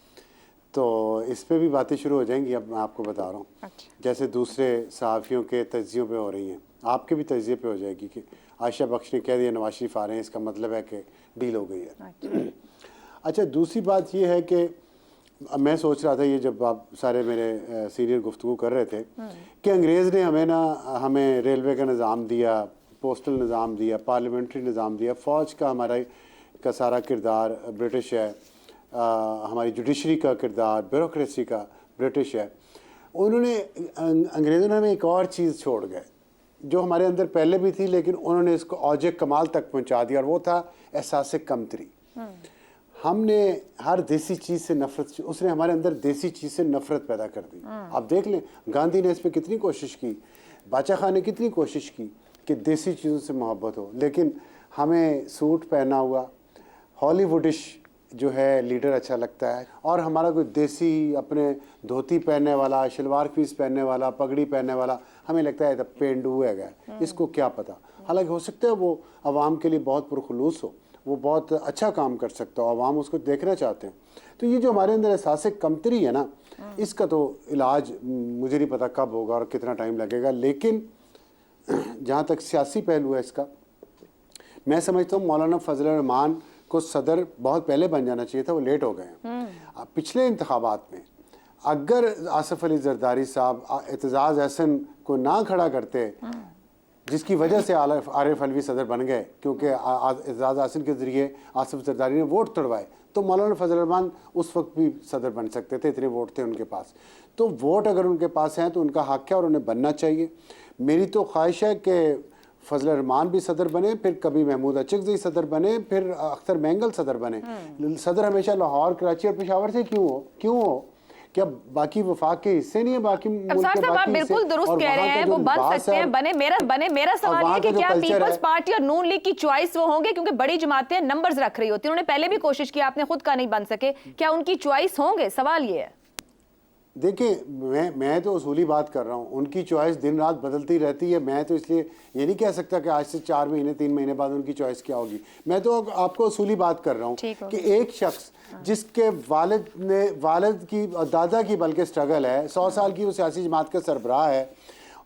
تو اس پہ بھی باتیں شروع ہو جائیں گی. اب میں آپ کو بتا رہا ہوں، جیسے دوسرے صحافیوں کے تجزیوں پہ ہو رہی ہیں، آپ کے بھی تجزیے پہ ہو جائے گی کہ عائشہ بخش نے کہہ دیا نواز شریف آ رہے ہیں، اس کا مطلب ہے کہ ڈیل ہو گئی ہے. اچھا، دوسری بات یہ ہے کہ میں سوچ رہا تھا یہ جب آپ سارے میرے سینئر گفتگو کر رہے تھے کہ انگریز نے ہمیں ریلوے کا نظام دیا، پوسٹل نظام دیا، پارلیمنٹری نظام دیا، فوج کا کا سارا کردار برٹش ہے، ہماری جوڈیشری کا کردار، بیوروکریسی کا برٹش ہے. انگریزوں نے ہمیں ایک اور چیز چھوڑ گئے جو ہمارے اندر پہلے بھی تھی، لیکن انہوں نے اس کو اوج کمال تک پہنچا دیا، اور وہ تھا احساس کمتری. ہم نے ہر دیسی چیز سے نفرت، اس نے ہمارے اندر دیسی چیز سے نفرت پیدا کر دی. آپ دیکھ لیں گاندھی نے اس پہ کتنی کوشش کی، باچا خان نے کتنی کوشش کی کہ دیسی چیزوں سے محبت ہو، لیکن ہمیں سوٹ پہنا ہوا ہالی ووڈش جو ہے لیڈر اچھا لگتا ہے، اور ہمارا کوئی دیسی اپنے دھوتی پہننے والا، شلوار قمیض پہننے والا، پگڑی پہننے والا ہمیں لگتا ہے پینڈو ہے گیا، اس کو کیا پتہ. حالانکہ ہو سکتا ہے وہ عوام کے لیے بہت پرخلوص ہو، وہ بہت اچھا کام کر سکتا ہو، عوام اس کو دیکھنا چاہتے ہیں. تو یہ جو ہمارے اندر احساس کمتری ہے نا، اس کا تو علاج مجھے نہیں پتا کب ہوگا اور کتنا ٹائم لگے گا. لیکن جہاں تک سیاسی پہلو ہے اس کا، میں سمجھتا ہوں مولانا فضل الرحمان کو صدر بہت پہلے بن جانا چاہیے تھا، وہ لیٹ ہو گئے ہیں. پچھلے انتخابات میں اگر آصف علی زرداری صاحب اعتزاز احسن کو نہ کھڑا کرتے، جس کی وجہ سے عارف علوی صدر بن گئے، کیونکہ اعتزاز احسن کے ذریعے آصف زرداری نے ووٹ توڑوائے، تو مولانا فضل الرحمان اس وقت بھی صدر بن سکتے تھے، اتنے ووٹ تھے ان کے پاس. تو ووٹ اگر ان کے پاس ہیں تو ان کا حق ہے اور انہیں بننا چاہیے. میری تو خواہش ہے کہ فضل الرحمان بھی صدر بنے، پھر کبھی محمود اچکزئی صدر بنے، پھر اختر مینگل صدر بنے. صدر ہمیشہ لاہور، کراچی اور پشاور سے کیوں ہو؟ کیا باقی وفاق کے حصے نہیں ہیں؟ باقی ملک کے باقی آپ بالکل درست کہہ رہے ہیں، وہ بن سکتے ہیں، بنے. میرا سوال یہ ہے کہ کیا پیپلز پارٹی اور نون لیگ کی چوائس وہ ہوں گے؟ کیونکہ بڑی جماعتیں نمبرز رکھ رہی ہوتی ہیں، انہوں نے پہلے بھی کوشش کی، آپ نے خود کا نہیں بن سکے، کیا ان کی چوائس ہوں گے؟ سوال یہ ہے. دیکھیں، میں تو اصولی بات کر رہا ہوں، ان کی چوائس دن رات بدلتی رہتی ہے. میں تو اس لیے یہ نہیں کہہ سکتا کہ آج سے 4 مہینے 3 مہینے بعد ان کی چوائس کیا ہوگی. میں تو آپ کو اصولی بات کر رہا ہوں کہ ایک شخص جس کے والد کی اور دادا کی بلکہ سٹرگل ہے، 100 سال کی وہ سیاسی جماعت کا سربراہ ہے،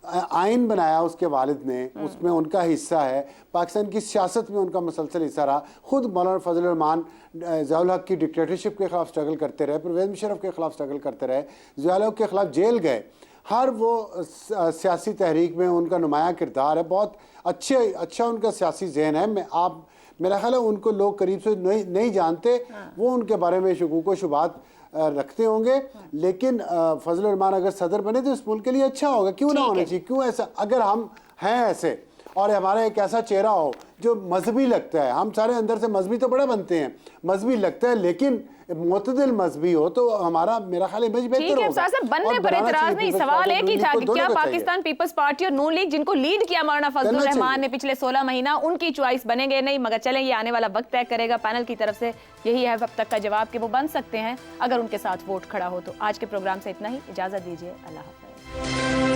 آئین بنایا اس کے والد نے، اس میں ان کا حصہ ہے، پاکستان کی سیاست میں ان کا مسلسل حصہ رہا. خود مولانا فضل الرحمان ضیاء الحق کی ڈکٹیٹرشپ کے خلاف سٹرگل کرتے رہے، پرویز مشرف کے خلاف سٹرگل کرتے رہے، ضیاء الحق کے خلاف جیل گئے. ہر وہ سیاسی تحریک میں ان کا نمایاں کردار ہے، بہت اچھا ان کا سیاسی ذہن ہے. میرا خیال ہے ان کو لوگ قریب سے نہیں جانتے، وہ ان کے بارے میں شکوک و شبہات رکھتے ہوں گے. لیکن فضل الرحمان اگر صدر بنے تو اس ملک کے لیے اچھا ہوگا. کیوں نہ ہونا چاہیے؟ کیوں ایسا؟ اگر ہم ہیں ایسے اور ہمارا ایک ایسا چہرہ ہو جو مذہبی لگتا ہے، ہم سارے اندر سے مذہبی تو بڑے بنتے ہیں، مذہبی لگتا ہے لیکن معتدل مذہبی ہو، تو ہمارا میرا خیال امیج بہتر ہوگا. بننے پر اعتراض نہیں، سوال ایک ہی تھا کہ کیا پاکستان پیپلز پارٹی اور نون لیگ جن کو لیڈ کیا مولانا فضل الرحمان نے پچھلے 16 مہینہ، ان کی چوائس بنیں گے؟ نہیں، مگر چلیں یہ آنے والا وقت طے کرے گا. پینل کی طرف سے یہی ہے اب تک کا جواب کہ وہ بن سکتے ہیں اگر ان کے ساتھ ووٹ کھڑا ہو. تو آج کے پروگرام سے اتنا ہی، اجازت دیجیے، اللہ حافظ.